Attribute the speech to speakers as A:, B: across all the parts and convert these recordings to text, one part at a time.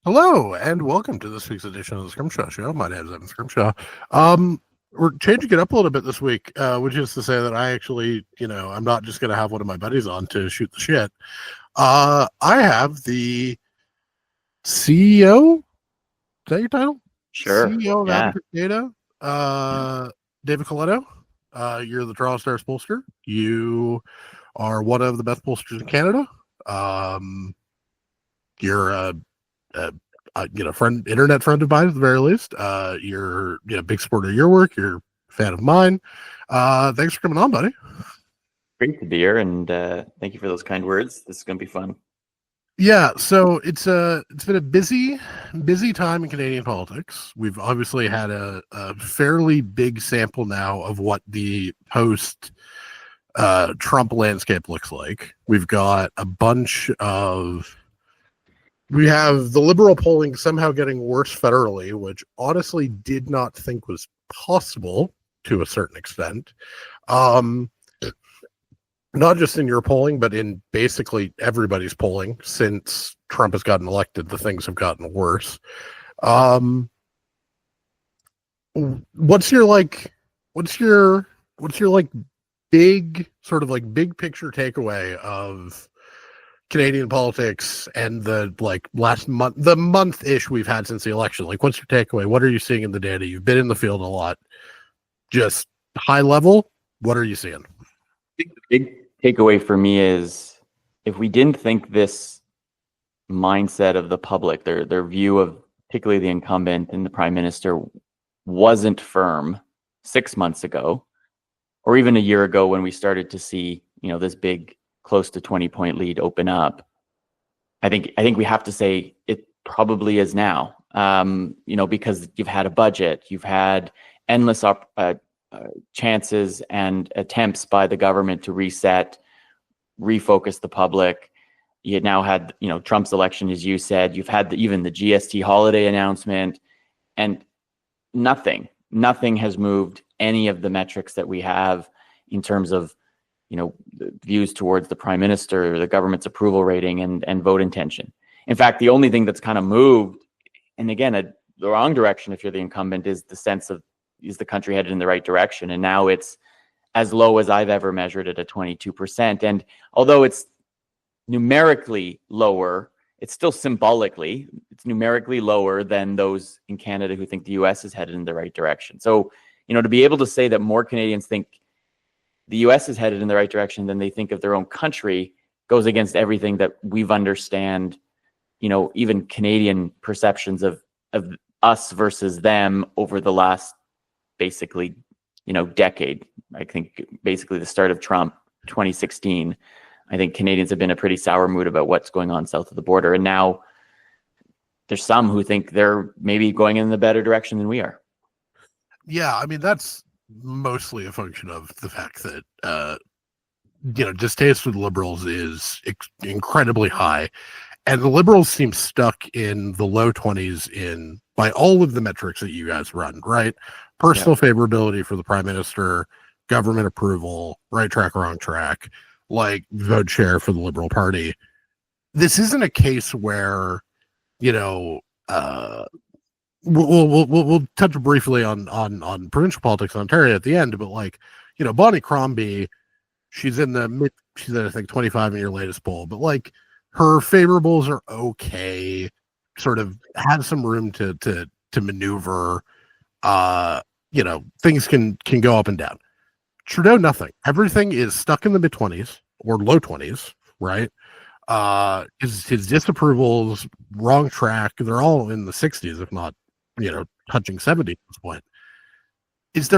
A: Hello, and welcome to this week's edition of the Scrimshaw Show. My name is Evan Scrimshaw. We're changing it up a little bit this week, which is to say that I actually, I'm not just going to have one of my buddies on to shoot the shit. I have the CEO, is that your title?
B: Sure.
A: CEO of
B: Yeah.
A: Abacus Data, David Coletto. You're the Toronto Star pollster. You are one of the best pollsters in Canada. You're a internet friend of mine at the very least. You're a big supporter of your work. You're a fan of mine. Thanks for coming on, buddy.
B: Great to be here, and thank you for those kind words. This is going to be fun.
A: Yeah, so it's been a busy time in Canadian politics. We've obviously had a fairly big sample now of what the post Trump landscape looks like. We've got a bunch of We have the Liberal polling somehow getting worse federally, which honestly did not think was possible to a certain extent. Not just in your polling, but in basically everybody's polling since Trump has gotten elected, the things have gotten worse. What's your big picture takeaway of Canadian politics and the last month, the month-ish we've had since the election? Like, what's your takeaway? What are you seeing in the data? You've been in the field a lot. Just high level, what are you seeing?
B: The big takeaway for me is, if we didn't think this mindset of the public, their view of particularly the incumbent and the prime minister wasn't firm 6 months ago, or even a year ago when we started to see, this big close to 20-point lead open up, I think we have to say it probably is now, because you've had a budget, you've had endless chances and attempts by the government to reset, refocus the public. You now had, Trump's election, as you said, you've had even the GST holiday announcement, and nothing has moved any of the metrics that we have in terms of, the views towards the prime minister, the government's approval rating, and vote intention. In fact, the only thing that's kind of moved, and again, the wrong direction if you're the incumbent, is the sense of, is the country headed in the right direction? And now it's as low as I've ever measured it at 22%. And although it's numerically lower, it's still symbolically, it's numerically lower than those in Canada who think the US is headed in the right direction. So, to be able to say that more Canadians think the US is headed in the right direction than they think of their own country goes against everything that we've understand, even Canadian perceptions of us versus them over the last basically, decade. I think basically the start of Trump, 2016, I think Canadians have been in a pretty sour mood about what's going on south of the border. And now there's some who think they're maybe going in the better direction than we are.
A: Yeah, I mean, that's mostly a function of the fact that, distaste with Liberals is incredibly high. And the Liberals seem stuck in the low 20s by all of the metrics that you guys run, right? Personal favorability for the prime minister, government approval, right track, wrong track, vote share for the Liberal Party. This isn't a case where, we'll touch briefly on provincial politics in Ontario at the end, but Bonnie Crombie, she's at I think 25 in your latest poll, but her favorables are okay, sort of have some room to maneuver. Things can go up and down. Trudeau, nothing. Everything is stuck in the mid-20s or low 20s, right? His disapprovals, wrong track, they're all in the 60s, if not, touching 70 at this point. Is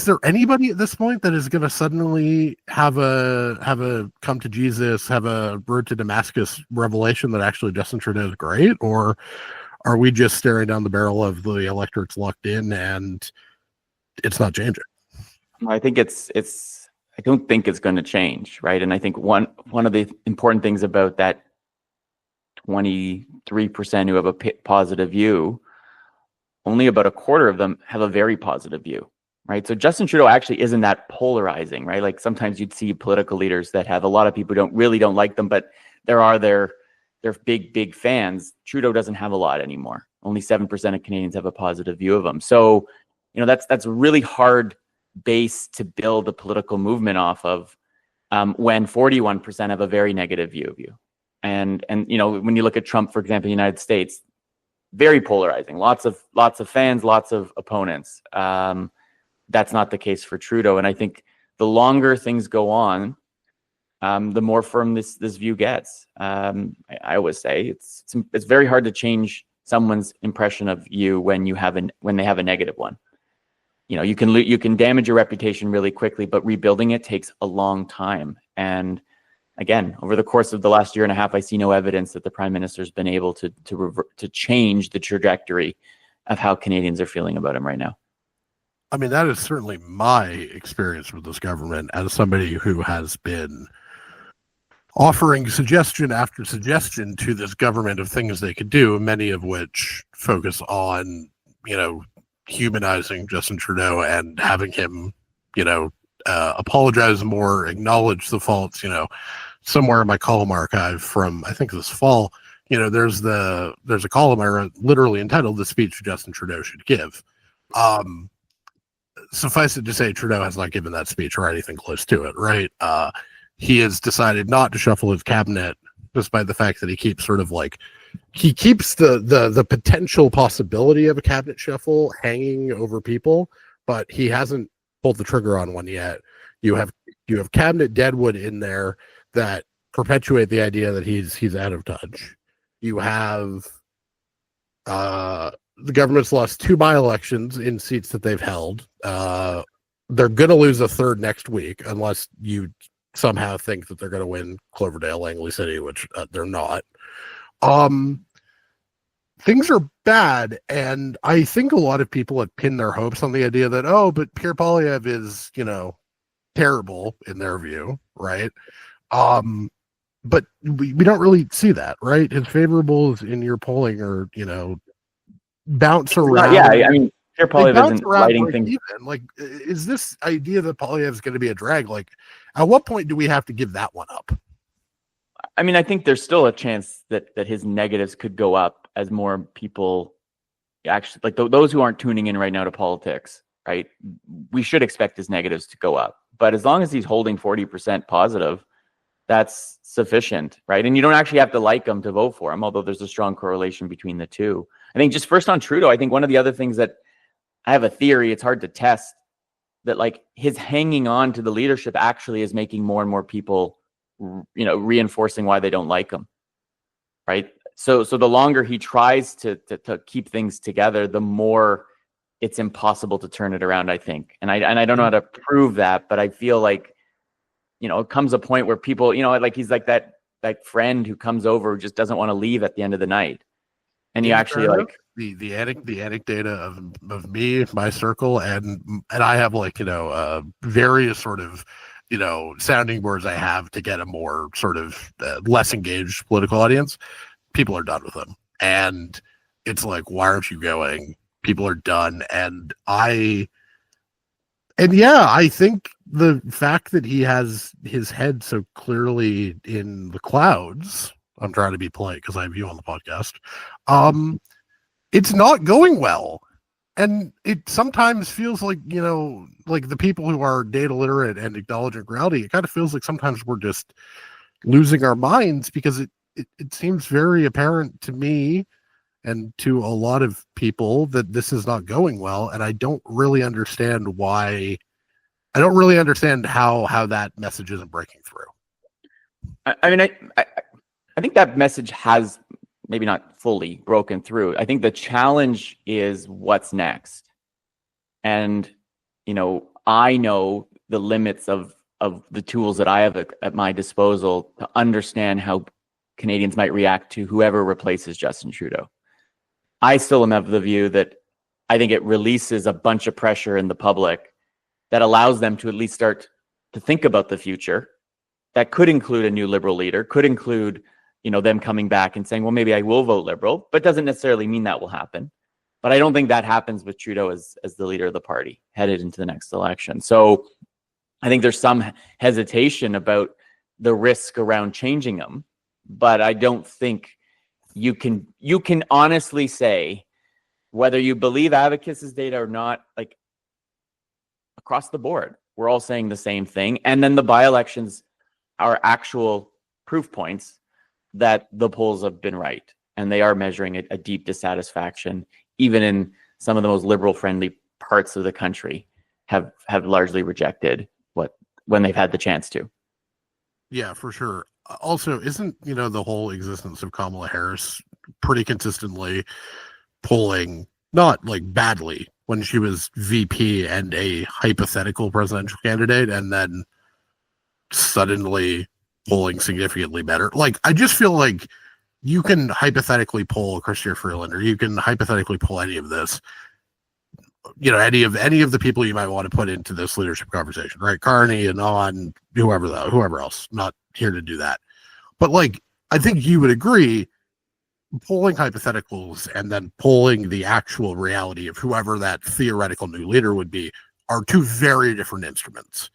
A: there anybody at this point that is going to suddenly have a come to Jesus, have a road to Damascus revelation that actually Justin Trudeau is great? Or are we just staring down the barrel of the electorate's locked in and it's not changing?
B: I think I don't think it's going to change, right? And I think one of the important things about that 23% who have a positive view, only about a quarter of them have a very positive view, right? So Justin Trudeau actually isn't that polarizing, right? Sometimes you'd see political leaders that have a lot of people who don't like them, but there are their they're big fans. Trudeau doesn't have a lot anymore. Only 7% of Canadians have a positive view of him. So, that's a really hard base to build a political movement off of, when 41% have a very negative view of you. And when you look at Trump, for example, in the United States, very polarizing. Lots of fans, lots of opponents. That's not the case for Trudeau. And I think the longer things go on, the more firm this view gets. I always say it's very hard to change someone's impression of you when they have a negative one. You can damage your reputation really quickly, but rebuilding it takes a long time. And again, over the course of the last year and a half, I see no evidence that the Prime Minister's been able to change the trajectory of how Canadians are feeling about him right now.
A: I mean, that is certainly my experience with this government as somebody who has been offering suggestion after suggestion to this government of things they could do, many of which focus on, humanizing Justin Trudeau and having him, apologize more, acknowledge the faults. Somewhere in my column archive from, I think, this fall, there's a column I wrote literally entitled "The Speech Justin Trudeau Should Give." Suffice it to say, Trudeau has not given that speech or anything close to it, right? He has decided not to shuffle his cabinet, despite the fact that he keeps the potential possibility of a cabinet shuffle hanging over people, but he hasn't pulled the trigger on one yet. You have cabinet deadwood in there that perpetuate the idea that he's out of touch. You have the government's lost 2 by-elections in seats that they've held. They're going to lose a third next week unless you somehow think that they're going to win Cloverdale, Langley City, which they're not. Things are bad, and I think a lot of people have pinned their hopes on the idea that, but Pierre Poilievre is, terrible in their view, right? But we don't really see that, right? His favorables in your polling are, bounce around.
B: I mean, Pierre Poilievre isn't lighting things.
A: Like, is this idea that Poilievre is going to be a drag? Like, at what point do we have to give that one up?
B: I mean, I think there's still a chance that his negatives could go up as more people actually, like those who aren't tuning in right now to politics, right? We should expect his negatives to go up. But as long as he's holding 40% positive, that's sufficient, right? And you don't actually have to like him to vote for him, although there's a strong correlation between the two. I think just first on Trudeau, I think one of the other things that I have a theory, it's hard to test, that like his hanging on to the leadership actually is making more and more people, reinforcing why they don't like him, right? So the longer he tries to keep things together, the more it's impossible to turn it around, I think. And I don't know how to prove that, but I feel like, it comes a point where people, like he's like that friend who comes over who just doesn't want to leave at the end of the night. And you actually like
A: the anecdata of me, my circle, and I have various sort of sounding boards I have to get a more sort of less engaged political audience. People are done with him, and it's like, why aren't you going? People are done, and I think the fact that he has his head so clearly in the clouds. I'm trying to be polite because I have you on the podcast. It's not going well. And it sometimes feels like, like the people who are data literate and acknowledging reality, it kind of feels like sometimes we're just losing our minds because it seems very apparent to me and to a lot of people that this is not going well. And I don't really understand why. I don't really understand how that message isn't breaking through.
B: I mean, I think that message has maybe not fully broken through. I think the challenge is what's next. And, I know the limits of the tools that I have at my disposal to understand how Canadians might react to whoever replaces Justin Trudeau. I still am of the view that I think it releases a bunch of pressure in the public that allows them to at least start to think about the future. That could include a new Liberal leader, could include them coming back and saying, well, maybe I will vote Liberal, but doesn't necessarily mean that will happen. But I don't think that happens with Trudeau as the leader of the party headed into the next election. So I think there's some hesitation about the risk around changing him, but I don't think you can honestly say, whether you believe Abacus's data or not, like across the board, we're all saying the same thing. And then the by-elections are actual proof points that the polls have been right. And they are measuring a deep dissatisfaction, even in some of the most liberal-friendly parts of the country have largely rejected when they've had the chance to.
A: Yeah, for sure. Also, isn't, the whole existence of Kamala Harris pretty consistently polling not like badly when she was VP and a hypothetical presidential candidate, and then suddenly polling significantly better? Like, I just feel like you can hypothetically poll Chrystia Freeland, or you can hypothetically poll any of this, any of the people you might want to put into this leadership conversation, right? Carney and on whoever else. Not here to do that. But like, I think you would agree, polling hypotheticals and then polling the actual reality of whoever that theoretical new leader would be are two very different instruments.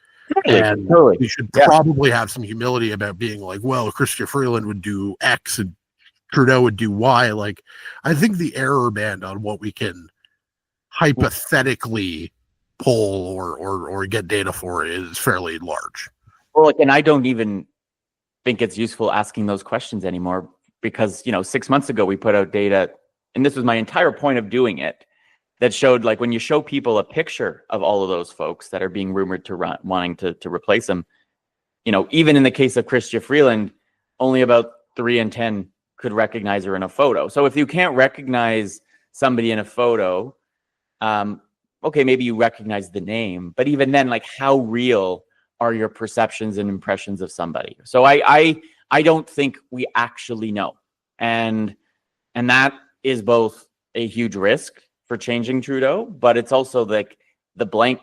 A: And we should probably have some humility about being like, well, Chrystia Freeland would do X and Trudeau would do Y. Like, I think the error band on what we can hypothetically poll or get data for is fairly large.
B: Well, and I don't even think it's useful asking those questions anymore, because 6 months ago we put out data, and this was my entire point of doing it, that showed, like, when you show people a picture of all of those folks that are being rumored to run, wanting to replace them, even in the case of Chrystia Freeland, only about 3 in 10 could recognize her in a photo. So if you can't recognize somebody in a photo, okay, maybe you recognize the name, but even then, like, how real are your perceptions and impressions of somebody? So I don't think we actually know. And that is both a huge risk for changing Trudeau, but it's also like the blank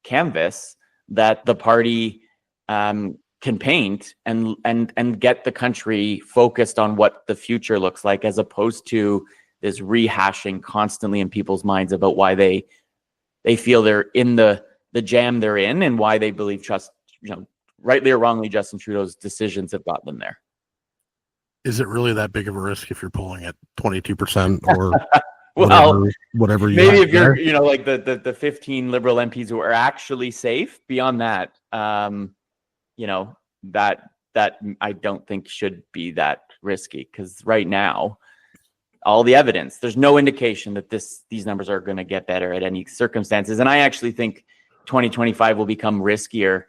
B: canvas that the party can paint and get the country focused on what the future looks like, as opposed to this rehashing constantly in people's minds about why they feel they're in the jam they're in, and why they believe rightly or wrongly, Justin Trudeau's decisions have got them there.
A: Is it really that big of a risk if you're polling at 22% or
B: well,
A: whatever you
B: maybe if you're,
A: there?
B: like the 15 Liberal MPs who are actually safe? Beyond that, that I don't think should be that risky, because right now, all the evidence, there's no indication that these numbers are going to get better at any circumstances. And I actually think 2025 will become riskier.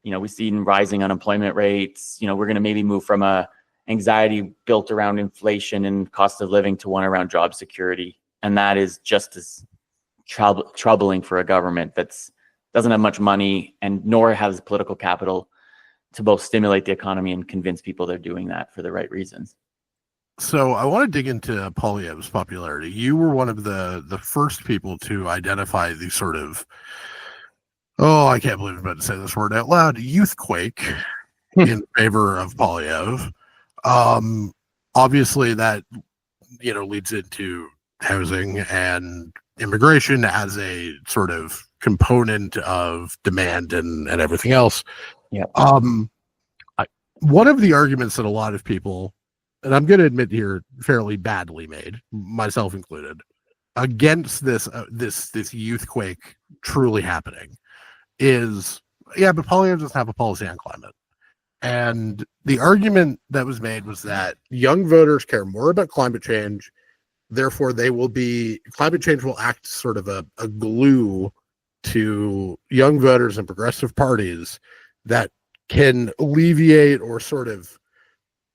B: We've seen rising unemployment rates. We're going to maybe move from a anxiety built around inflation and cost of living to one around job security. And that is just as troubling for a government that doesn't have much money, and nor has political capital to both stimulate the economy and convince people they're doing that for the right reasons.
A: So I want to dig into Poilievre's popularity. You were one of the first people to identify the sort of, I can't believe I'm about to say this word out loud, youthquake in favor of Poilievre. Obviously that, leads into housing and immigration as a sort of component of demand and everything else.
B: Yeah.
A: One of the arguments that a lot of people, and I'm going to admit here, fairly badly made, myself included, against this youthquake truly happening is, but Poilievre doesn't have a policy on climate. And the argument that was made was that young voters care more about climate change, therefore climate change will act sort of a glue to young voters and progressive parties that can alleviate or sort of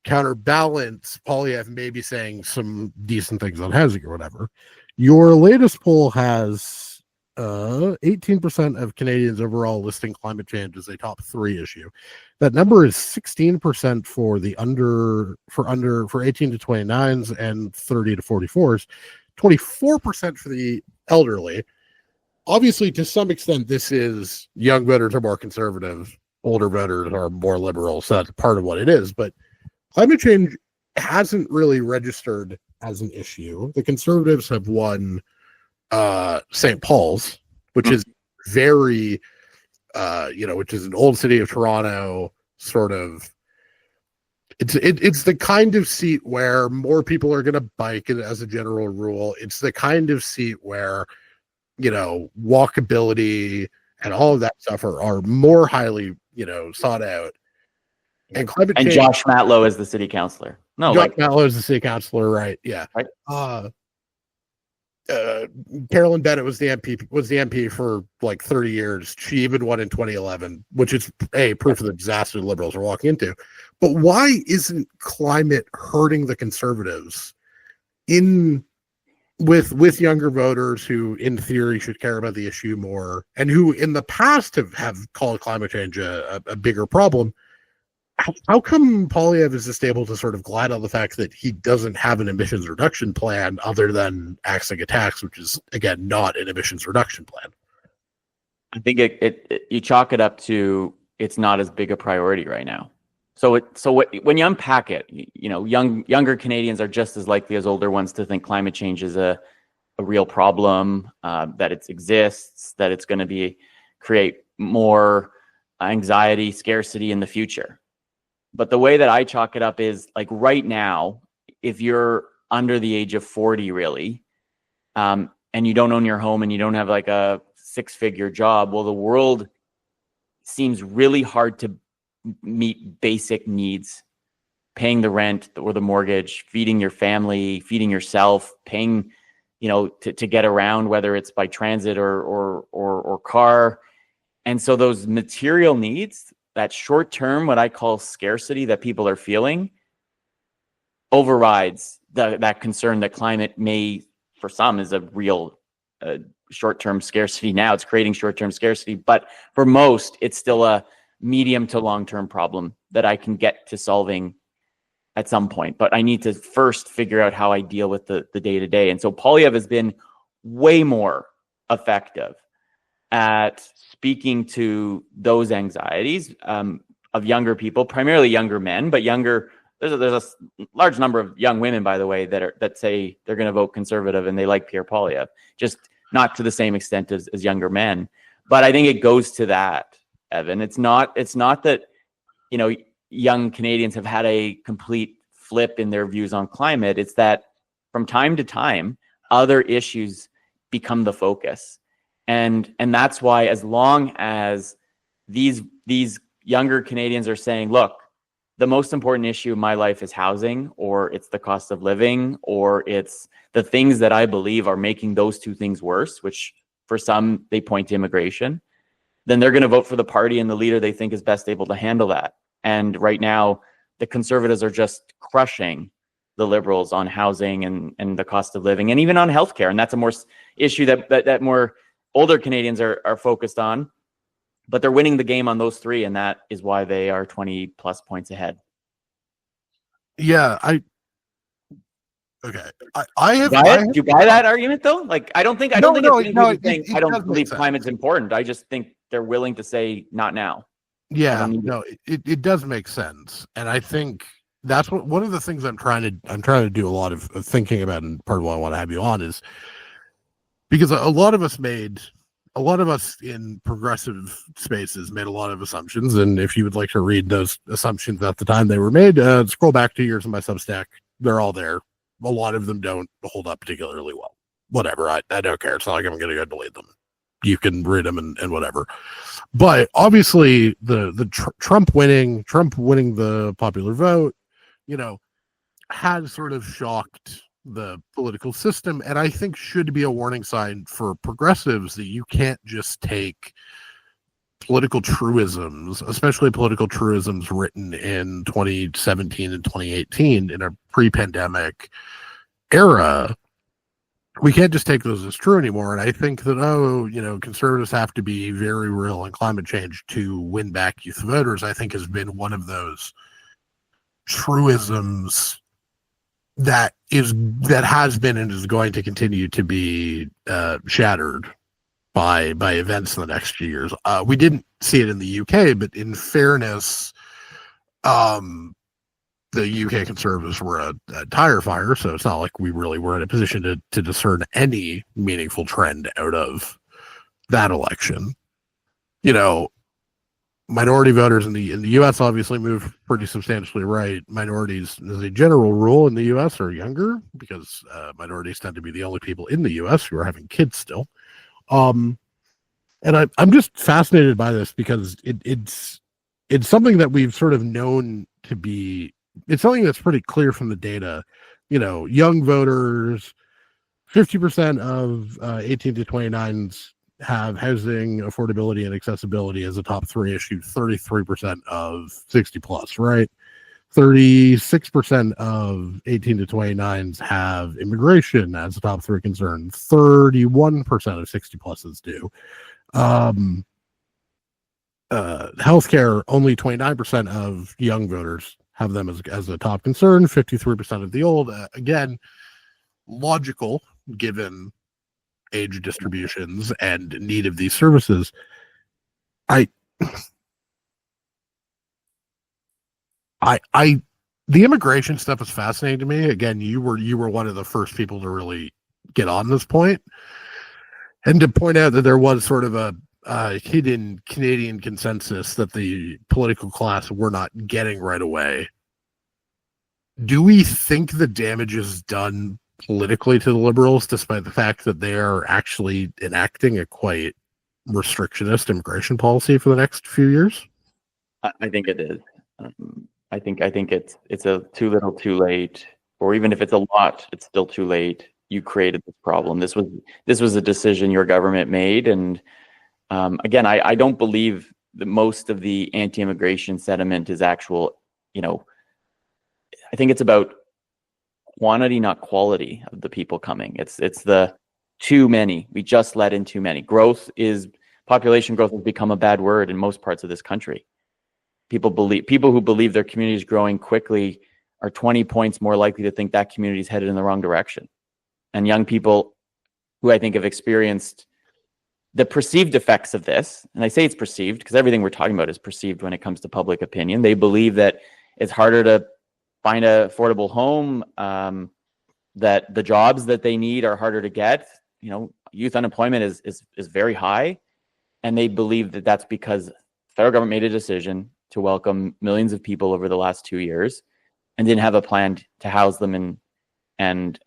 A: counterbalance Poilievre maybe saying some decent things on housing or whatever. Your latest poll has 18% of Canadians overall listing climate change as a top 3 issue. That number is 16% for the for 18 to 29s and 30 to 44s, 24% for the elderly. Obviously, to some extent, this is young voters are more conservative, older voters are more liberal, so that's part of what it is. But climate change hasn't really registered as an issue. The Conservatives have won St. Paul's, which is very, which is an old city of Toronto, sort of It's the kind of seat where more people are going to bike as a general rule. It's the kind of seat where, walkability and all of that stuff are more highly, sought out. And climate
B: And
A: change.
B: Josh Matlow is the city councilor. No,
A: Josh Matlow is the city councilor, right? Yeah.
B: Right.
A: Carolyn Bennett was the MP for like 30 years. She even won in 2011, which is proof of the disaster the liberals are walking into. But why isn't climate hurting the conservatives with younger voters who, in theory, should care about the issue more, and who in the past have called climate change a bigger problem? How come Poilievre is just able to sort of glide on the fact that he doesn't have an emissions reduction plan other than axing a tax, which is, again, not an emissions reduction plan?
B: I think you chalk it up to it's not as big a priority right now. So when you unpack it, younger Canadians are just as likely as older ones to think climate change is a real problem, that it exists, that it's going to create more anxiety, scarcity in the future. But the way that I chalk it up is, like, right now, if you're under the age of 40, really, and you don't own your home and you don't have like a 6-figure job, well, the world seems really hard to meet basic needs: paying the rent or the mortgage, feeding your family, feeding yourself, paying, to get around, whether it's by transit or car. And so those material needs, that short term, what I call scarcity that people are feeling, overrides that concern that climate may, for some, is a real short-term scarcity now. It's creating short-term scarcity, but for most, it's still a medium to long-term problem that I can get to solving at some point. But I need to first figure out how I deal with the day-to-day. And so Poilievre has been way more effective at speaking to those anxieties of younger people, primarily younger men, but there's a large number of young women, by the way, that say they're going to vote Conservative and they like Pierre Poilievre, just not to the same extent as younger men. But I think it goes to that, Evan. It's not that, young Canadians have had a complete flip in their views on climate. It's that from time to time, other issues become the focus. And that's why, as long as these younger Canadians are saying, look, the most important issue in my life is housing, or it's the cost of living, or it's the things that I believe are making those two things worse, which for some, they point to immigration, then they're going to vote for the party and the leader they think is best able to handle that. And right now, the Conservatives are just crushing the Liberals on housing and the cost of living, and even on healthcare. And that's a more issue that more older Canadians are focused on, but they're winning the game on those three, and that is why they are 20 plus points ahead.
A: Yeah,
B: do you buy that argument though? Like, I don't think it's saying I don't believe climate's important. I just think they're willing to say not now.
A: Yeah, no, it does make sense, and I think that's one of the things I'm trying to do a lot of thinking about, and part of why I want to have you on is because a lot of us in progressive spaces made a lot of assumptions, and if you would like to read those assumptions at the time they were made, scroll back 2 years in my Substack. They're all there. A lot of them don't hold up particularly well. Whatever, I don't care. It's not like I'm going to go delete them. You can read them and whatever. But obviously, the Trump winning the popular vote, has sort of shocked the political system, and I think should be a warning sign for progressives that you can't just take political truisms, especially political truisms written in 2017 and 2018 in a pre-pandemic era. We can't just take those as true anymore. And I think that, conservatives have to be very real on climate change to win back youth voters, I think has been one of those truisms that has been and is going to continue to be shattered by events in the next few years. We didn't see it in the UK, but in fairness, the UK Conservatives were a tire fire, so it's not like we really were in a position to discern any meaningful trend out of that election. minority voters in the U.S. obviously move pretty substantially right. Minorities, as a general rule, in the U.S. are younger because minorities tend to be the only people in the U.S. who are having kids still. And I'm just fascinated by this because it's something that we've sort of known to be. It's something that's pretty clear from the data. Young voters, 50% of 18 to 29s have housing affordability and accessibility as a top three issue. 33% of 60 plus, right? 36% of 18 to 29s have immigration as a top three concern. 31% of 60 pluses do. Healthcare, only 29% of young voters have them as a top concern. 53% of the old. Again, logical given age distributions and need of these services. The immigration stuff is fascinating to me. Again, you were one of the first people to really get on this point, and to point out that there was sort of a hidden Canadian consensus that the political class were not getting right away. Do we think the damage is done politically to the Liberals, despite the fact that they are actually enacting a quite restrictionist immigration policy for the next few years?
B: I think it is. I think it's a too little, too late, or even if it's a lot, it's still too late. You created this problem. This was a decision your government made, and again, I don't believe that most of the anti-immigration sentiment is actual. I think it's about quantity, not quality, of the people coming. It's the too many. We just let in too many. Population growth has become a bad word in most parts of this country. People who believe their community is growing quickly are 20 points more likely to think that community is headed in the wrong direction. And young people who I think have experienced the perceived effects of this, and I say it's perceived because everything we're talking about is perceived when it comes to public opinion. They believe that it's harder to find an affordable home, that the jobs that they need are harder to get. Youth unemployment is very high, and they believe that that's because the federal government made a decision to welcome millions of people over the last 2 years and didn't have a plan to house them and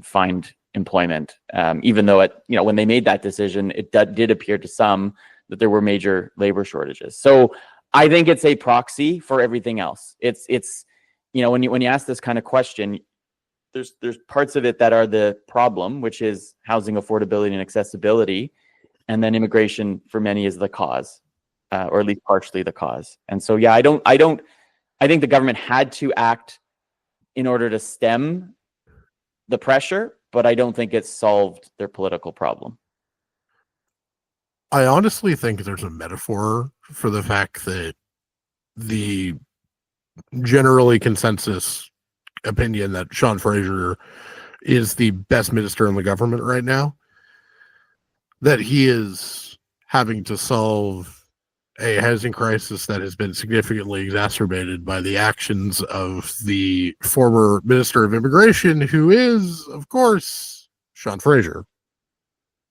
B: find employment. Even though when they made that decision, it did appear to some that there were major labor shortages. So I think it's a proxy for everything else. It's when you ask this kind of question, there's parts of it that are the problem, which is housing affordability and accessibility, and then immigration for many is the cause, or at least partially the cause. And so I think the government had to act in order to stem the pressure, but I don't think it solved their political problem.
A: I honestly think there's a metaphor for the fact that the generally consensus opinion that Sean Fraser is the best minister in the government right now, that he is having to solve a housing crisis that has been significantly exacerbated by the actions of the former Minister of Immigration, who is, of course, Sean Fraser.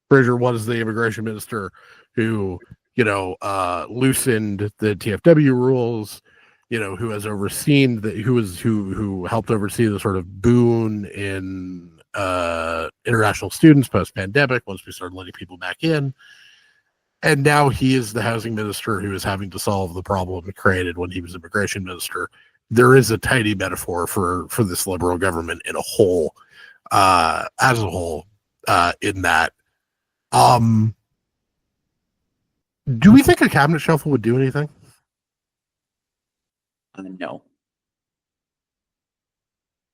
A: Fraser was the immigration minister who, loosened the TFW rules, who has overseen who helped oversee the sort of boon in international students post-pandemic once we started letting people back in. And now he is the housing minister who is having to solve the problem created when he was immigration minister. There is a tidy metaphor for this Liberal government as a whole, in that. Do we think a cabinet shuffle would do anything?
B: No.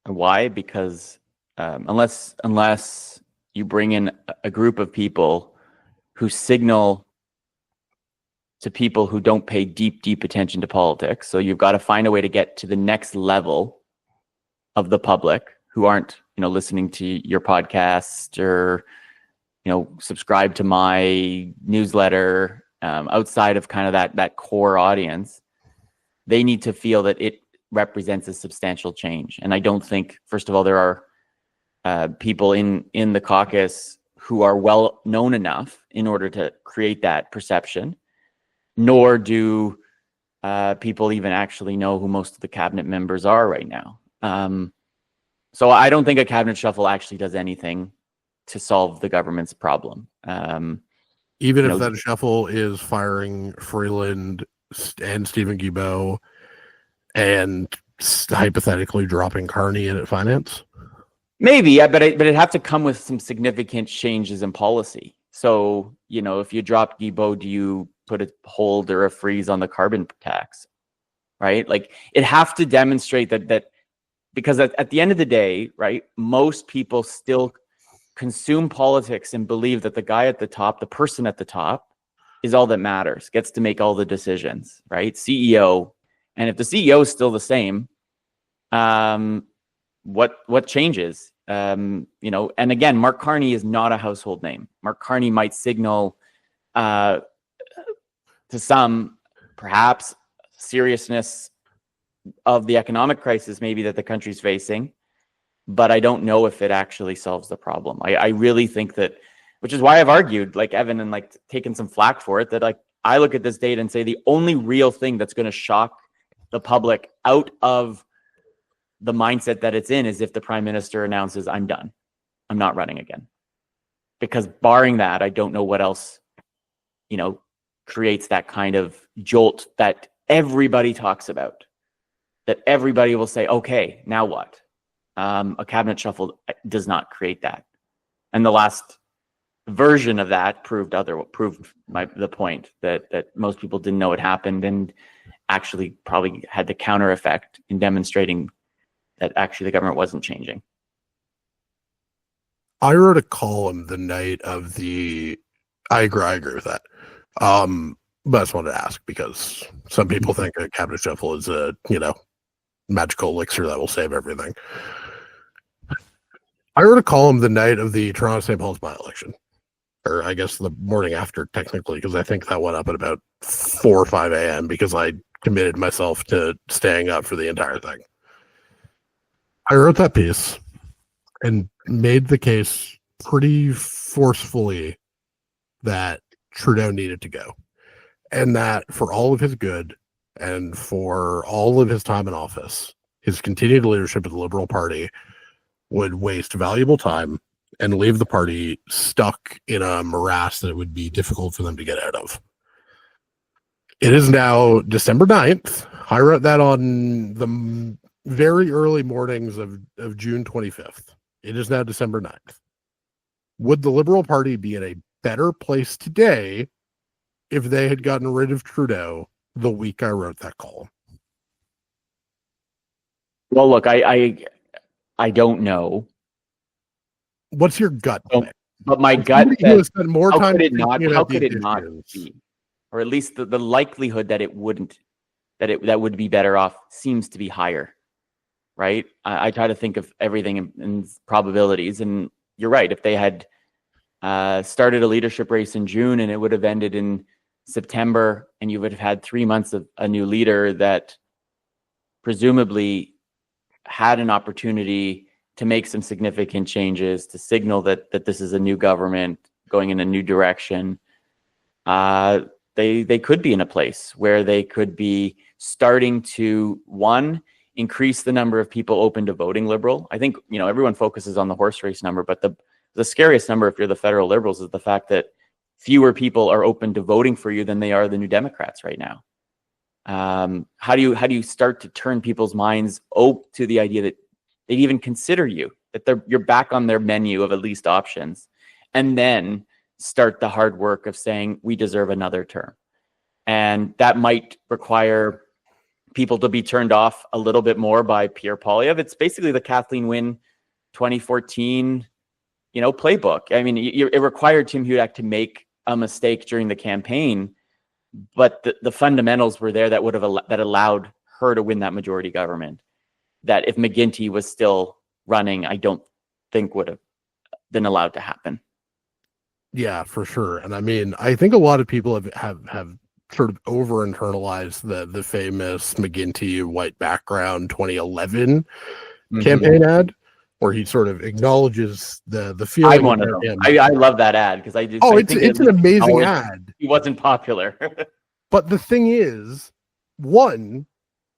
B: Why? Because unless you bring in a group of people who signal to people who don't pay deep attention to politics. So you've got to find a way to get to the next level of the public who aren't, listening to your podcast or, subscribe to my newsletter, outside of kind of that core audience. They need to feel that it represents a substantial change. And I don't think, first of all, there are people in the caucus who are well known enough in order to create that perception. nor do people even actually know who most of the cabinet members are right now. So I don't think a cabinet shuffle actually does anything to solve the government's problem.
A: Even if that shuffle is firing Freeland and Stephen Guilbeault and hypothetically dropping Carney in at finance?
B: Maybe, yeah, but it'd have to come with some significant changes in policy. So, if you drop Guilbeault, do you put a hold or a freeze on the carbon tax? Right? Like, it'd have to demonstrate that because at the end of the day, right, most people still consume politics and believe that the guy at the top, the person at the top, is all that matters, gets to make all the decisions, right? CEO. And if the CEO is still the same, what changes? And again, Mark Carney is not a household name. Mark Carney might signal to some, perhaps, seriousness of the economic crisis maybe that the country's facing, but I don't know if it actually solves the problem. I really think that, which is why I've argued, like Evan, and like taken some flack for it, that like I look at this data and say the only real thing that's going to shock the public out of the mindset that it's in is if the prime minister announces, I'm done, I'm not running again. Because barring that, I don't know what else, creates that kind of jolt that everybody talks about, that everybody will say, okay, now what? A cabinet shuffle does not create that. And the last version of that proved the point that most people didn't know it happened, and actually probably had the counter effect in demonstrating that actually the government wasn't changing.
A: I wrote a column the night of I agree with that. But I just wanted to ask because some people think a cabinet shuffle is a, magical elixir that will save everything. I wrote a column the night of the Toronto St. Paul's by-election, or I guess the morning after, technically, because I think that went up at about 4 or 5 a.m. because I committed myself to staying up for the entire thing. I wrote that piece and made the case pretty forcefully that Trudeau needed to go, and that for all of his good and for all of his time in office, his continued leadership of the Liberal Party would waste valuable time and leave the party stuck in a morass that it would be difficult for them to get out of. It is now December 9th. I wrote that on the very early mornings of June 25th. It is now December 9th. Would the Liberal Party be in a better place today if they had gotten rid of Trudeau the week I wrote that column?
B: Well, look, I don't know.
A: What's your gut?
B: But my gut says,
A: how could
B: it not be? Or at least the likelihood that it wouldn't, that would be better off seems to be higher, right? I try to think of everything in probabilities, and you're right. If they had started a leadership race in June and it would have ended in September, and you would have had 3 months of a new leader that presumably had an opportunity to make some significant changes, to signal that this is a new government going in a new direction, they could be in a place where they could be starting to, one, increase the number of people open to voting Liberal. I think, everyone focuses on the horse race number, but the scariest number if you're the federal Liberals is the fact that fewer people are open to voting for you than they are the New Democrats right now. How do you start to turn people's minds to the idea that they'd even consider you, that you're back on their menu of at least options, and then start the hard work of saying we deserve another term? And that might require people to be turned off a little bit more by Pierre Poilievre. It's basically the Kathleen Wynne 2014, playbook. I mean, it required Tim Hudak to make a mistake during the campaign, but the fundamentals were there that allowed her to win that majority government. That if McGuinty was still running, I don't think would have been allowed to happen.
A: Yeah, for sure. And I mean, I think a lot of people have sort of over internalized the famous McGuinty white background 2011 campaign ad, where he sort of acknowledges the feeling.
B: I'm one of them. I love that ad because I just.
A: It's an amazing ad.
B: He wasn't popular.
A: But the thing is, one,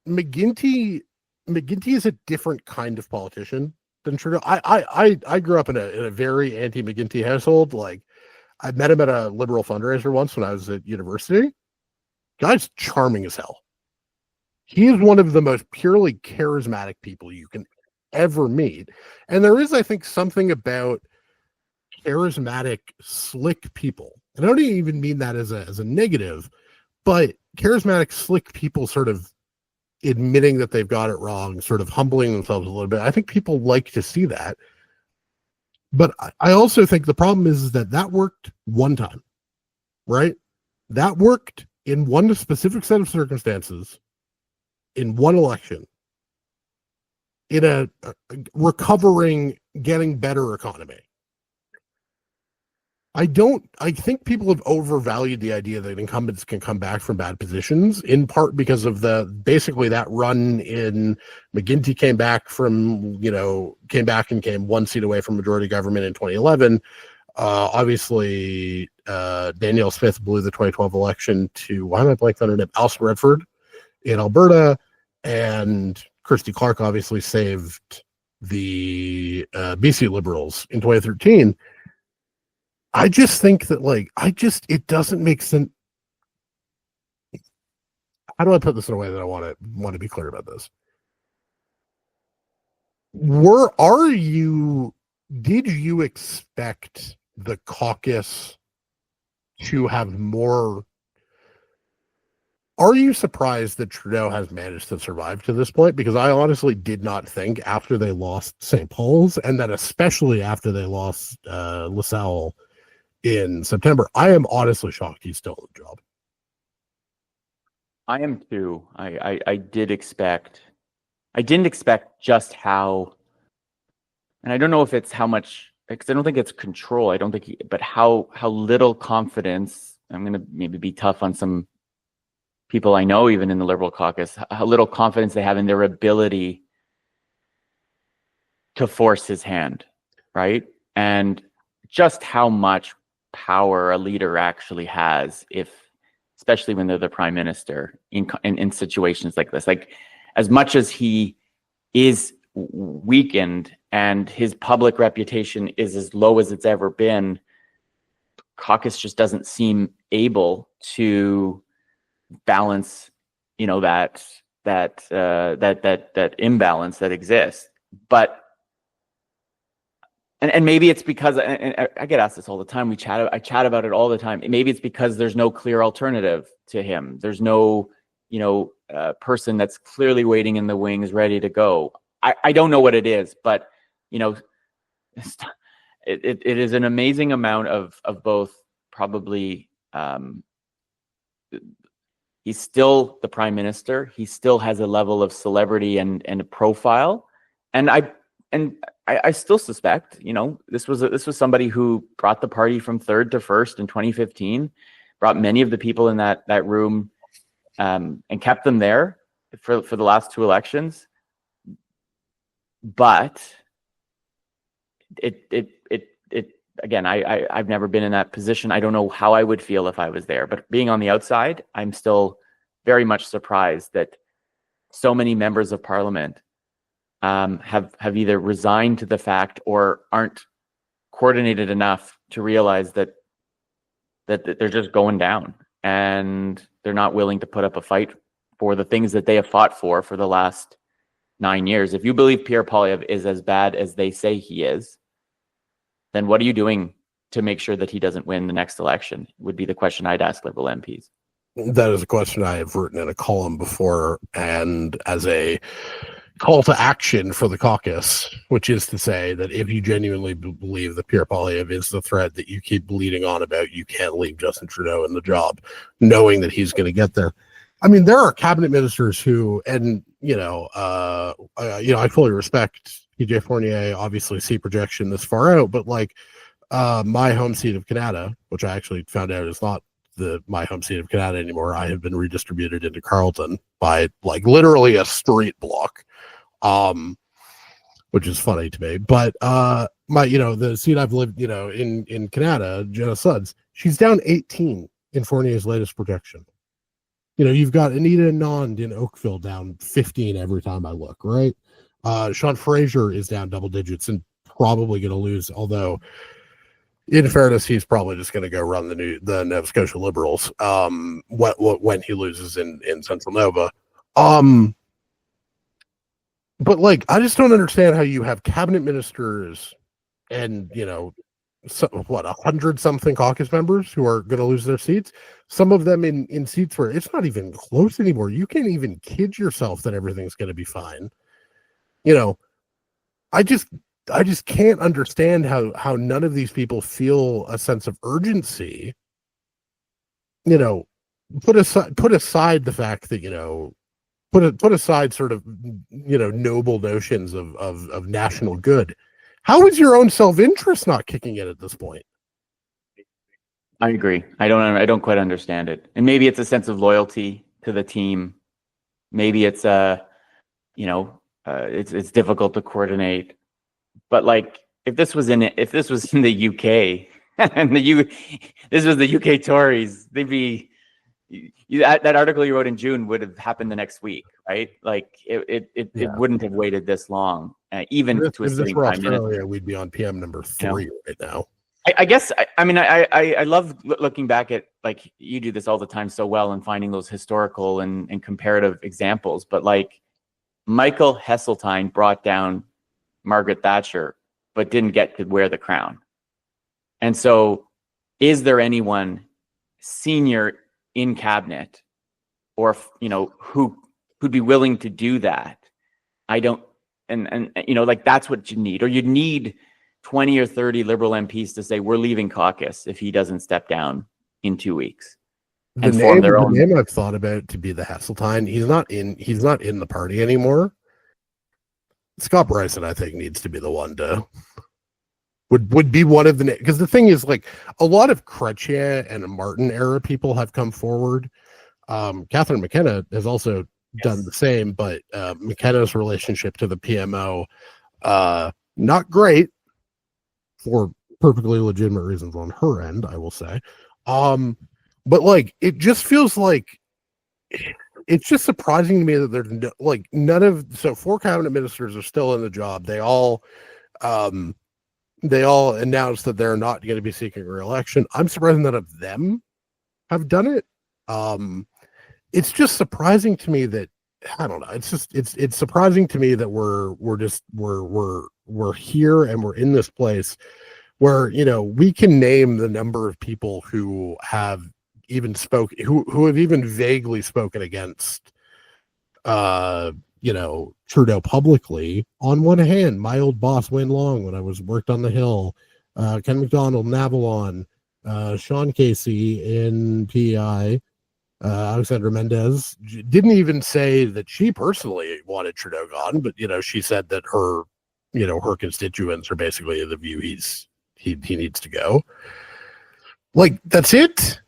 A: McGuinty is a different kind of politician than Trudeau. I grew up in a very anti-McGuinty household. Like, I met him at a liberal fundraiser once when I was at university. Guy's charming as hell. He is one of the most purely charismatic people you can ever meet. And there is, I think, something about charismatic, slick people. And I don't even mean that as a negative, but charismatic, slick people sort of admitting that they've got it wrong, sort of humbling themselves a little bit. I think people like to see that. But I also think the problem is that worked one time, right? That worked in one specific set of circumstances, in one election, in a recovering, getting better economy. I think people have overvalued the idea that incumbents can come back from bad positions, in part because of basically that run in McGuinty came back and came one seat away from majority government in 2011. Obviously, Danielle Smith blew the 2012 election to, why am I blanking on her name? Alison Redford in Alberta, and Christy Clark obviously saved the BC Liberals in 2013. I just think that, it doesn't make sense. How do I put this in a way that I want to be clear about this? Did you expect the caucus to have more? Are you surprised that Trudeau has managed to survive to this point? Because I honestly did not think, after they lost St. Paul's, and then especially after they lost LaSalle in September, I am honestly shocked he's still in the job.
B: I am too. I didn't expect just how, and I don't know if it's how much, because I don't think it's control. I don't think, but how little confidence. I'm going to maybe be tough on some people I know, even in the Liberal caucus, how little confidence they have in their ability to force his hand, right? And just how much power a leader actually has, especially when they're the prime minister in situations like this. Like, as much as he is weakened and his public reputation is as low as it's ever been, caucus just doesn't seem able to balance, that imbalance that exists. But and maybe it's because, and I get asked this all the time. I chat about it all the time. Maybe it's because there's no clear alternative to him. There's no, person that's clearly waiting in the wings, ready to go. I don't know what it is, but it is an amazing amount of both. Probably, he's still the prime minister. He still has a level of celebrity and a profile, and I still suspect, this was somebody who brought the party from third to first in 2015, brought many of the people in that room, and kept them there for the last two elections. But again, I've never been in that position. I don't know how I would feel if I was there. But being on the outside, I'm still very much surprised that so many members of Parliament have either resigned to the fact or aren't coordinated enough to realize that they're just going down, and they're not willing to put up a fight for the things that they have fought for the last 9 years. If you believe Pierre Poilievre is as bad as they say he is, then what are you doing to make sure that he doesn't win the next election? Would be the question I'd ask Liberal MPs.
A: That is a question I have written in a column before, and as a call to action for the caucus, which is to say that if you genuinely believe that Pierre Poilievre is the threat that you keep bleeding on about, you can't leave Justin Trudeau in the job, knowing that he's going to get there. I mean, there are cabinet ministers who, and I fully respect PJ Fournier, obviously see projection this far out, but my home seat of Canada, which I actually found out is not my home seat of Canada anymore. I have been redistributed into Carleton by literally a street block, which is funny to me. But the seat I've lived, in Canada, Jenna Suds, she's down 18 in Fournier's latest projection. You've got Anita Anand in Oakville down 15 every time I look, right? Sean Fraser is down double digits and probably going to lose, although in fairness, he's probably just going to go run the Nova Scotia Liberals when he loses in Central Nova. But like, I just don't understand how you have cabinet ministers and 100 something caucus members who are going to lose their seats. Some of them in seats where it's not even close anymore. You can't even kid yourself that everything's going to be fine. I just can't understand how none of these people feel a sense of urgency. Put aside the fact that put aside sort of noble notions of national good. How is your own self-interest not kicking in at this point?
B: I agree. I don't quite understand it. And maybe it's a sense of loyalty to the team. Maybe it's it's difficult to coordinate. But like, if this was in the UK and this was the UK Tories, they'd be that article you wrote in June would have happened the next week, right? Like it wouldn't have waited this long, even to a sitting prime minister.
A: We'd be on PM number 3 right now.
B: I guess I love looking back at, like, you do this all the time so well, and finding those historical and comparative examples. But like, Michael Heseltine brought down Margaret Thatcher, but didn't get to wear the crown. And so, is there anyone senior in cabinet, or who'd be willing to do that? I don't, and like, that's what you need, or you'd need 20 or 30 Liberal MPs to say we're leaving caucus if he doesn't step down in 2 weeks.
A: The name I've thought about to be the Heseltine. He's not in the party anymore. Scott Bryson, I think, needs to be the one to would be one of the, because the thing is, like, a lot of Chrétien and Martin era people have come forward. Catherine McKenna has also done the same, but McKenna's relationship to the PMO, not great, for perfectly legitimate reasons on her end, I will say. But like, it just feels like it's just surprising to me that there's 4 cabinet ministers are still in the job. They all announced that they're not going to be seeking re-election. I'm surprised none of them have done it. It's just surprising to me that, I don't know. It's surprising to me that we're here and we're in this place where, we can name the number of people who have even who have even vaguely spoken against, Trudeau publicly. On one hand, my old boss, Wayne Long, when I worked on the Hill, Ken McDonald, Navalon, Sean Casey in PEI, Alexandra Mendez didn't even say that she personally wanted Trudeau gone, but she said that her constituents are basically of the view he needs to go. Like, that's it.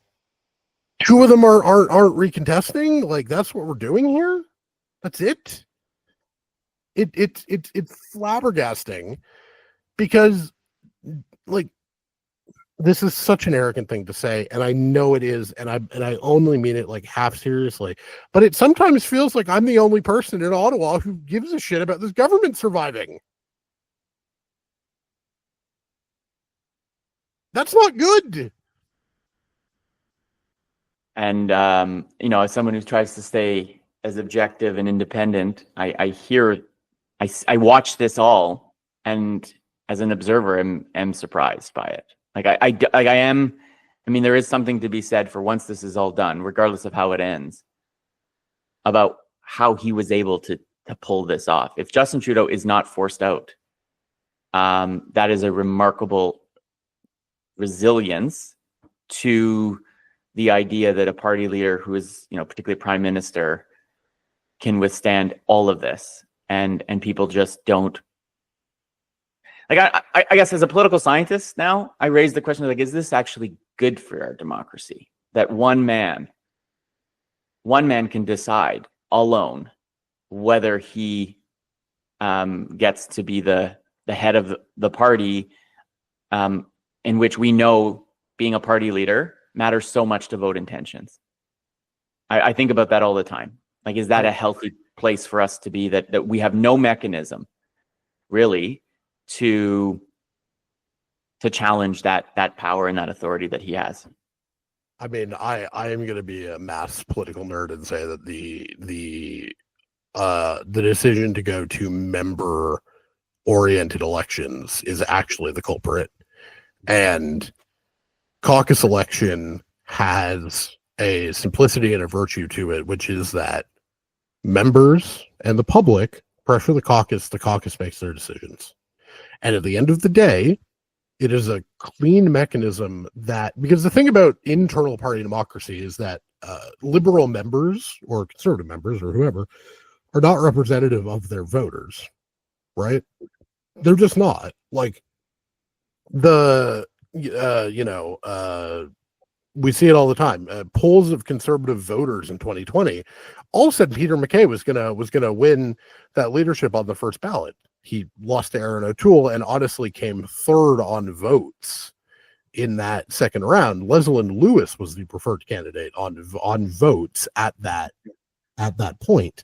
A: 2 of them aren't recontesting. Like, that's what we're doing here. That's it. It's flabbergasting, because, like, this is such an arrogant thing to say, and I know it is, and I only mean it like half seriously, but it sometimes feels like I'm the only person in Ottawa who gives a shit about this government surviving. That's not good.
B: And as someone who tries to stay as objective and independent, I watch this all, and as an observer, am surprised by it. There is something to be said for, once this is all done, regardless of how it ends, about how he was able to pull this off. If Justin Trudeau is not forced out, that is a remarkable resilience to the idea that a party leader who is, particularly prime minister, can withstand all of this, and people just don't. Like, I guess as a political scientist now, I raise the question of, like, is this actually good for our democracy? That one man can decide alone whether he gets to be the head of the party, in which we know being a party leader matters so much to vote intentions. I think about that all the time. Like, is that a healthy place for us to be, that we have no mechanism really to challenge that power and that authority that he has?
A: I mean, I am going to be a mass political nerd and say that the decision to go to member oriented elections is actually the culprit. And caucus election has a simplicity and a virtue to it, which is that members and the public pressure the caucus makes their decisions. And at the end of the day, it is a clean mechanism that, because the thing about internal party democracy is that liberal members or conservative members or whoever are not representative of their voters, right? They're just not. Like, we see it all the time. Polls of conservative voters in 2020 all said Peter MacKay was gonna win that leadership on the first ballot. He lost to Aaron O'Toole and honestly came third on votes in that second round. Leslyn Lewis was the preferred candidate on votes at that point.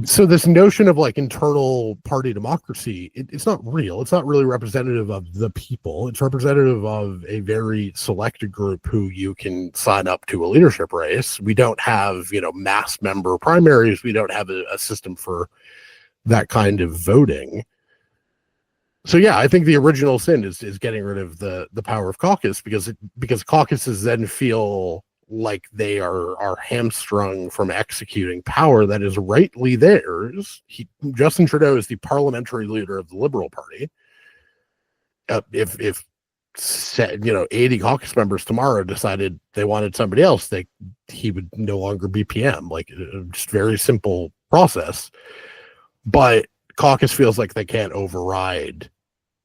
A: So this notion of like internal party democracy, it's not real. It's not really representative of the people. It's representative of a very selected group who you can sign up to a leadership race. We don't have, mass member primaries. We don't have a system for that kind of voting. So yeah, I think the original sin is getting rid of the power of caucus, because caucuses then feel like they are hamstrung from executing power that is rightly theirs. Justin Trudeau is the parliamentary leader of the Liberal Party. If 80 caucus members tomorrow decided they wanted somebody else, he would no longer be PM. Like, just very simple process. But caucus feels like they can't override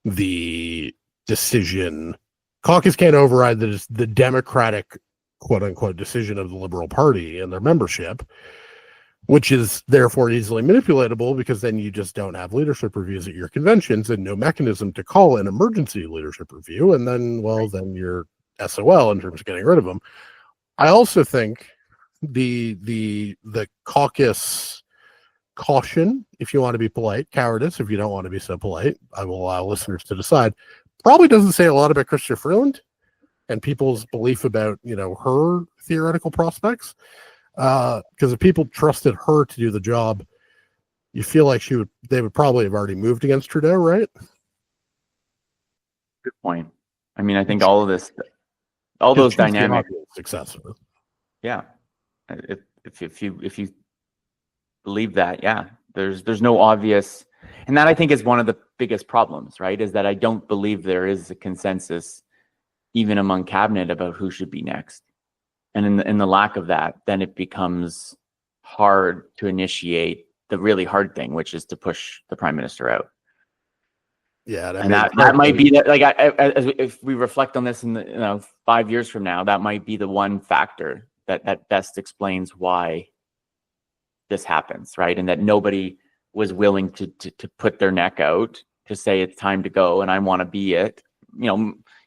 A: the decision. Caucus can't override the democratic, quote unquote, decision of the Liberal Party and their membership, which is therefore easily manipulatable, because then you just don't have leadership reviews at your conventions and no mechanism to call an emergency leadership review. And then, then you're SOL in terms of getting rid of them. I also think the caucus caution, if you want to be polite, cowardice, if you don't want to be so polite, I will allow listeners to decide, probably doesn't say a lot about Chrystia Freeland and people's belief about, her theoretical prospects. Because if people trusted her to do the job, you feel like they would probably have already moved against Trudeau, right?
B: Good point. I mean, I think all those dynamics.
A: Successor.
B: Yeah. If you believe that, yeah, there's no obvious, and that I think is one of the biggest problems, right? Is that I don't believe there is a consensus even among cabinet about who should be next. And in the lack of that, then it becomes hard to initiate the really hard thing, which is to push the prime minister out.
A: Yeah,
B: and that might be that. Like, if we reflect on this in 5 years from now, that might be the one factor that best explains why this happens, right? And that nobody was willing to put their neck out to say it's time to go and I want to be it.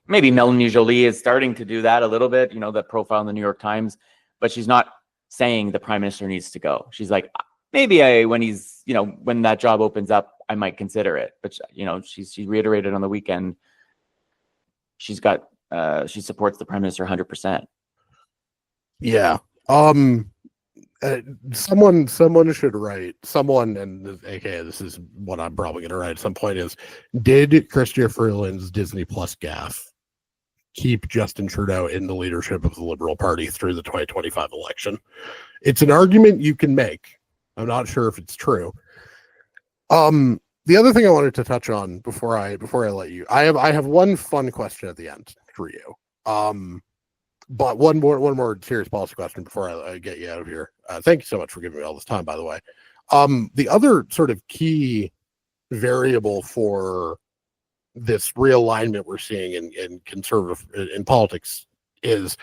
B: Maybe Melanie Joly is starting to do that a little bit, that profile in the New York Times, but she's not saying the prime minister needs to go. She's like, maybe when that job opens up, I might consider it. But, she reiterated on the weekend, she supports the prime minister 100%.
A: Yeah. Someone should write, and aka this is what I'm probably going to write at some point, is, did Chrystia Freeland's Disney Plus gaffe keep Justin Trudeau in the leadership of the Liberal Party through the 2025 election? It's an argument you can make. I'm not sure if it's true. The other thing I wanted to touch on before I let you, I have one fun question at the end for you. But one more serious policy question before I get you out of here. Thank you so much for giving me all this time, by the way. The other sort of key variable for this realignment we're seeing in conservative in politics is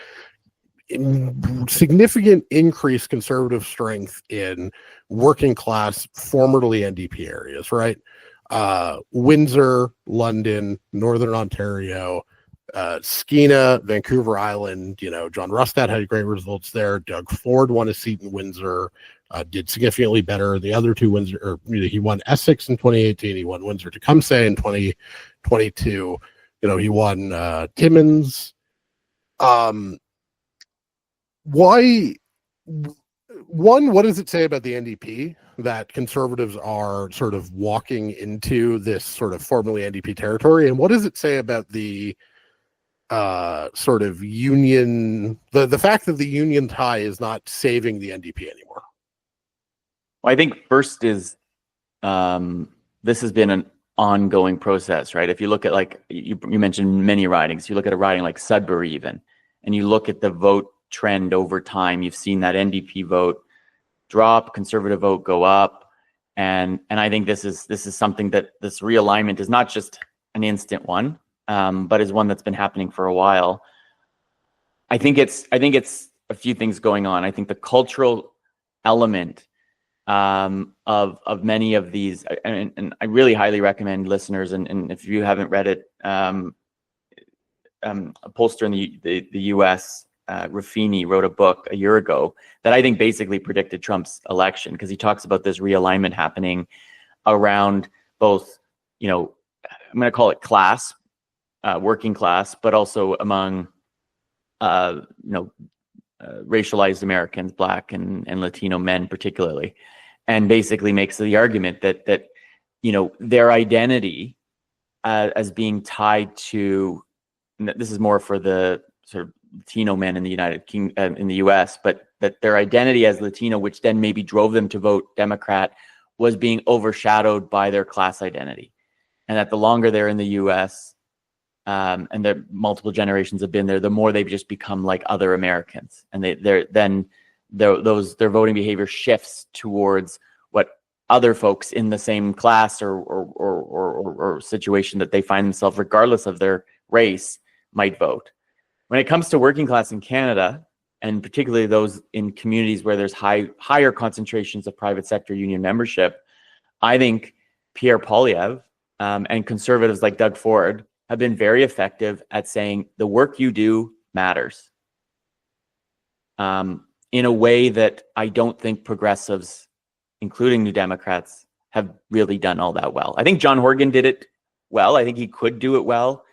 A: significant increased conservative strength in working class, formerly NDP areas, right? Windsor, London, Northern Ontario, Skeena, Vancouver Island, John Rustad had great results there. Doug Ford won a seat in Windsor, did significantly better. The other two Windsor, or he won Essex in 2018. He won Windsor-Tecumseh in 2022. He won Timmins. Why? One, what does it say about the NDP that conservatives are sort of walking into this sort of formerly NDP territory? And what does it say about the sort of union, the fact that the union tie is not saving the NDP anymore?
B: Well, I think first is this has been an ongoing process, right? If you look at, like you mentioned many ridings, you look at a riding like Sudbury even, and you look at the vote trend over time, you've seen that NDP vote drop, conservative vote go up, and I think this is something that this realignment is not just an instant one, but is one that's been happening for a while. I think it's a few things going on. I think the cultural element of many of these, and I really highly recommend listeners, and if you haven't read it, a pollster in the U.S., Ruffini, wrote a book a year ago that I think basically predicted Trump's election, because he talks about this realignment happening around both, I'm going to call it class, working class, but also among, racialized Americans, Black and Latino men particularly, and basically makes the argument that their identity as being tied to, and this is more for the sort of Latino men in the in the U.S., but that their identity as Latino, which then maybe drove them to vote Democrat, was being overshadowed by their class identity, and that the longer they're in the U.S. And their multiple generations have been there, the more they've just become like other Americans, and their voting behavior shifts towards what other folks in the same class or situation that they find themselves, regardless of their race, might vote. When it comes to working class in Canada, and particularly those in communities where there's higher concentrations of private sector union membership, I think Pierre Poilievre and conservatives like Doug Ford have been very effective at saying the work you do matters, in a way that I don't think progressives, including New Democrats, have really done all that well. I think John Horgan did it well. I think he could do it well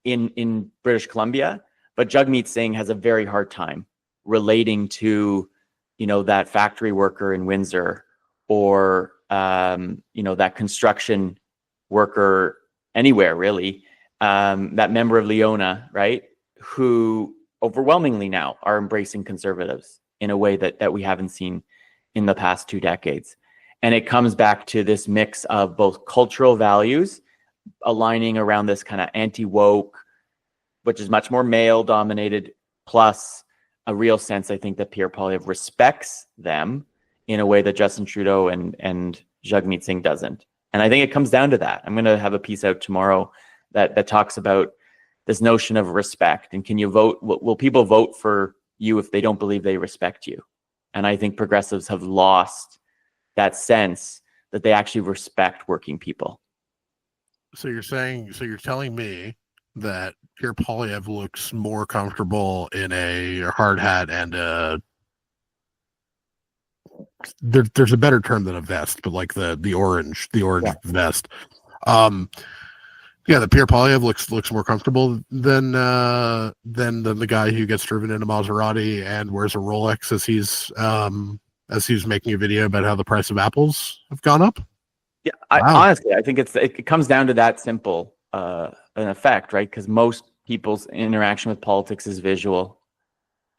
B: in British Columbia, but Jagmeet Singh has a very hard time relating to, that factory worker in Windsor, or that construction worker anywhere really, that member of Leona, right, who overwhelmingly now are embracing conservatives in a way that we haven't seen in the past 2 decades. And it comes back to this mix of both cultural values aligning around this kind of anti-woke, which is much more male-dominated, plus a real sense, I think, that Pierre Poilievre respects them in a way that Justin Trudeau and Jagmeet Singh doesn't. And I think it comes down to that. I'm going to have a piece out tomorrow that talks about this notion of respect, and can you vote? Will people vote for you if they don't believe they respect you? And I think progressives have lost that sense that they actually respect working people.
A: So you're telling me that Pierre Poilievre looks more comfortable in a hard hat and there's a better term than a vest, but like the orange vest. The Pierre Poilievre looks more comfortable than the guy who gets driven in a Maserati and wears a Rolex as he's making a video about how the price of apples have gone up.
B: Yeah, honestly, I think it comes down to that simple an effect, right? Because most people's interaction with politics is visual,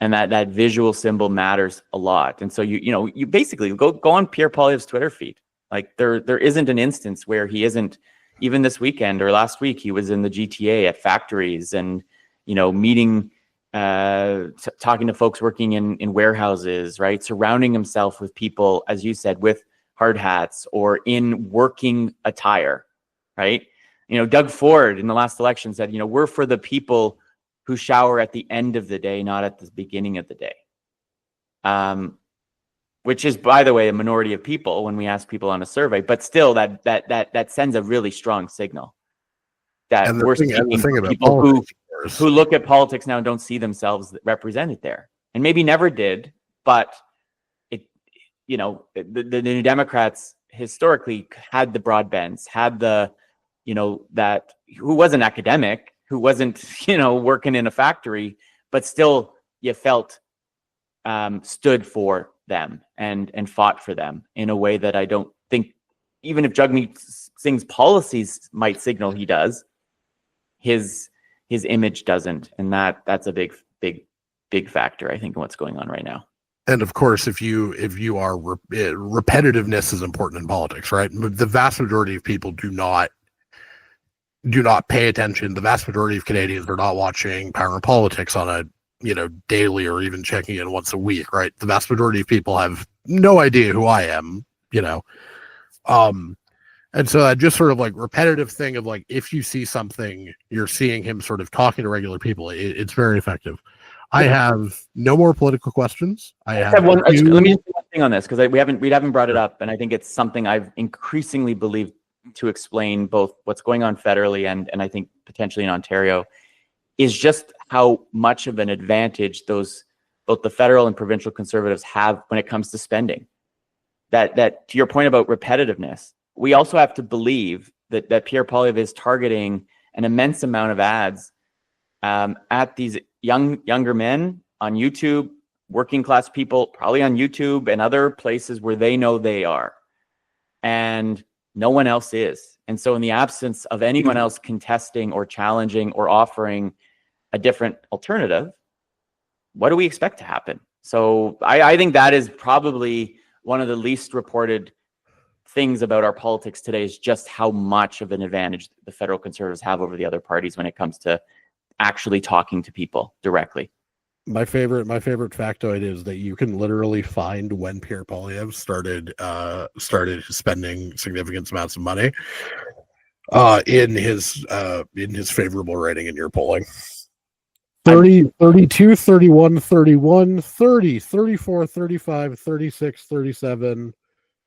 B: and that visual symbol matters a lot. And so you basically go on Pierre Poilievre's Twitter feed. Like there isn't an instance where he isn't. Even this weekend or last week, he was in the GTA at factories and, meeting, talking to folks working in warehouses, right? Surrounding himself with people, as you said, with hard hats or in working attire, right? Doug Ford in the last election said, we're for the people who shower at the end of the day, not at the beginning of the day. Which is, by the way, a minority of people when we ask people on a survey, but still that sends a really strong signal that we're speaking for people who who look at politics now and don't see themselves represented there, and maybe never did, but the New Democrats historically had the broadbents, had the, that who wasn't academic, who wasn't, working in a factory, but still you felt stood for them and fought for them in a way that I don't think, even if Jagmeet Singh's policies might signal he does, his image doesn't. And that's a big factor, I think, in what's going on right now.
A: And of course, if you are repetitiveness is important in politics, right? The vast majority of people do not pay attention. The vast majority of Canadians are not watching Power and Politics on a daily or even checking in once a week, right? The vast majority of people have no idea who I am, and so that just sort of like repetitive thing of like, if you see something, you're seeing him sort of talking to regular people. It's very effective. I have no more political questions.
B: Let me just do one thing on this, because we haven't brought it up, and I think it's something I've increasingly believed to explain both what's going on federally and I think potentially in Ontario, is just how much of an advantage both the federal and provincial Conservatives have when it comes to spending. That to your point about repetitiveness, we also have to believe that Pierre Poilievre is targeting an immense amount of ads at these younger men on YouTube, working class people, probably on YouTube and other places where they know they are, and no one else is. And so in the absence of anyone else contesting or challenging or offering a different alternative, what do we expect to happen? So I think that is probably one of the least reported things about our politics today, is just how much of an advantage the federal Conservatives have over the other parties when it comes to actually talking to people directly.
A: My favorite factoid is that you can literally find when Pierre Poilievre started spending significant amounts of money in his favorable rating in your polling. 30, 32, 31, 31, 30, 34, 35, 36, 37,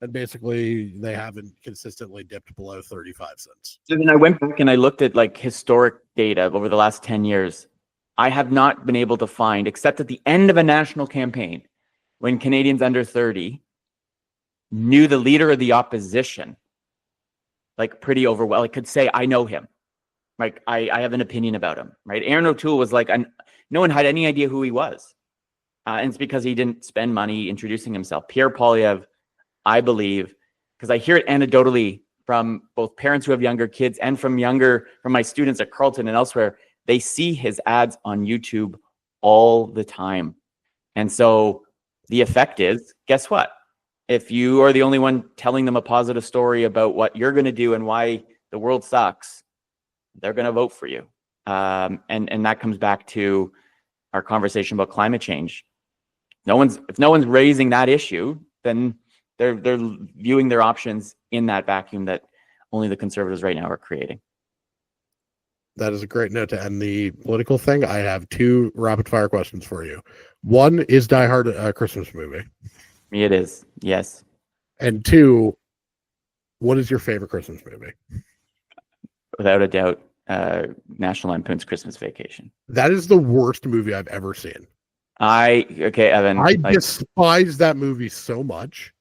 A: and basically they haven't consistently dipped below 35 cents.
B: So then I went back and I looked at like historic data over the last 10 years. I have not been able to find, except at the end of a national campaign, when Canadians under 30 knew the leader of the opposition, like pretty overwhelmed, like could say, I know him. Like, I have an opinion about him, right? Aaron O'Toole was like, no one had any idea who he was. And it's because he didn't spend money introducing himself. Pierre Poilievre, I believe, because I hear it anecdotally from both parents who have younger kids and from my students at Carleton and elsewhere, they see his ads on YouTube all the time. And so the effect is, guess what? If you are the only one telling them a positive story about what you're going to do and why the world sucks, they're going to vote for you. And that comes back to our conversation about climate change. If no one's raising that issue, then they're viewing their options in that vacuum that only the Conservatives right now are creating.
A: That is a great note to end the political thing. I have two rapid fire questions for you. One, is Die Hard a Christmas movie?
B: It is, yes.
A: And two, what is your favorite Christmas movie?
B: Without a doubt, National Lampoon's Christmas Vacation.
A: That is the worst movie I've ever seen.
B: Evan.
A: I despise that movie so much.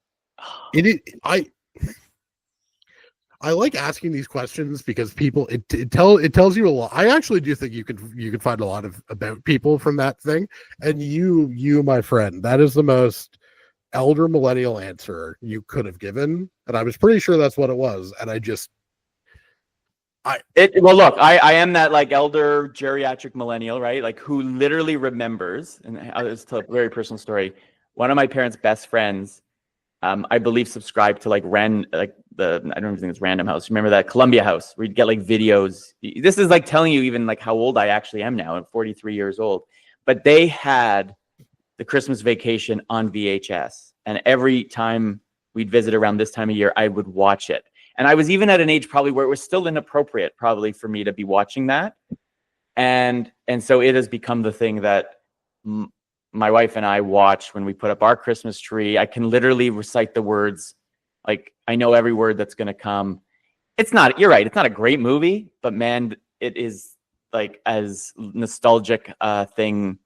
A: I like asking these questions because people it tells you a lot. I actually do think you could find a lot about people from that thing. And you, my friend, that is the most elder millennial answer you could have given. And I was pretty sure that's what it was. And
B: I am that like elder geriatric millennial, right? Like who literally remembers, and I'll just tell a very personal story. One of my parents' best friends, I believe, subscribed to I don't even think it's Random House. Remember that Columbia House where you'd get like videos. This is like telling you even like how old I actually am now. I'm 43 years old. But they had the Christmas Vacation on VHS. And every time we'd visit around this time of year, I would watch it. And I was even at an age probably where it was still inappropriate probably for me to be watching that. And so it has become the thing that my wife and I watch when we put up our Christmas tree. I can literally recite the words. Like, I know every word that's going to come. You're right. It's not a great movie, but man, it is like as nostalgic thing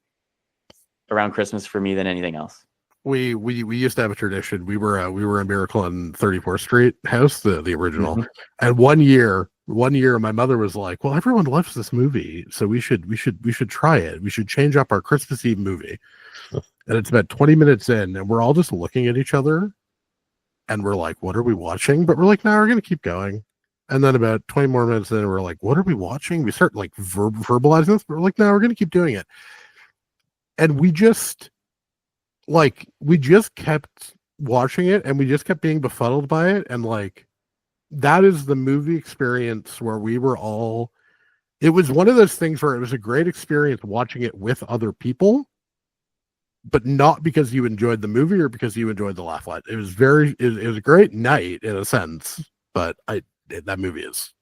B: around Christmas for me than anything else.
A: We used to have a tradition. We were a Miracle on 34th Street house, the original.
B: Mhm.
A: And one year my mother was like, "Well, everyone loves this movie, so we should try it. We should change up our Christmas Eve movie." And it's about 20 minutes in, and we're all just looking at each other, and we're like, "What are we watching?" But we're like, "No, we're gonna keep going." And then about 20 more minutes in, we're like, "What are we watching?" We start like verbalizing this, but we're like, "No, we're gonna keep doing it." And we just kept watching it, and we just kept being befuddled by it, and like that is the movie experience where we were all. It was one of those things where it was a great experience watching it with other people, but not because you enjoyed the movie or because you enjoyed the laugh line. It was it was a great night in a sense, but that movie is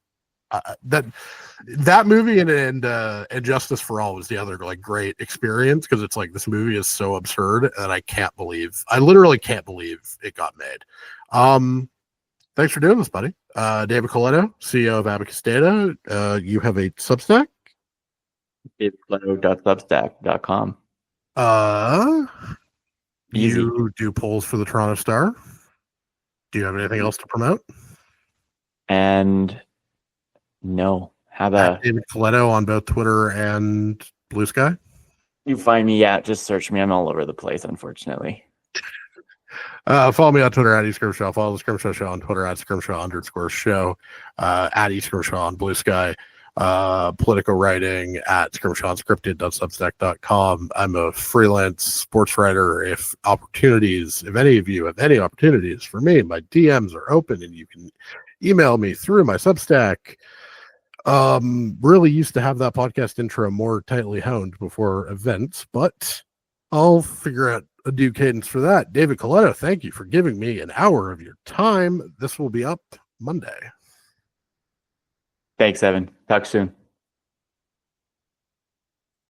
A: that movie and Justice for All was the other like great experience, because it's like this movie is so absurd and I literally can't believe it got made. Thanks for doing this, buddy. David Coletto, CEO of Abacus Data. You have a Substack?
B: Davidcoletto.substack.com. Easy.
A: You do polls for the Toronto Star. Do you have anything else to promote?
B: And no. How about
A: David Coletto on both Twitter and Blue Sky?
B: you find me at? Just search me. I'm all over the place, unfortunately.
A: Follow me on Twitter at eScrimshaw. Follow the Scrimshaw Show on Twitter at Scrimshaw_show. At eScrimshaw on Blue Sky. Political writing at scrimshawunscripted.substack.com. I'm a freelance sports writer. If any of you have any opportunities for me, my DMs are open and you can email me through my Substack. Really used to have that podcast intro more tightly honed before events, but I'll figure out a due cadence for that. David Coletto, thank you for giving me an hour of your time. This will be up Monday.
B: Thanks, Evan. Talk soon.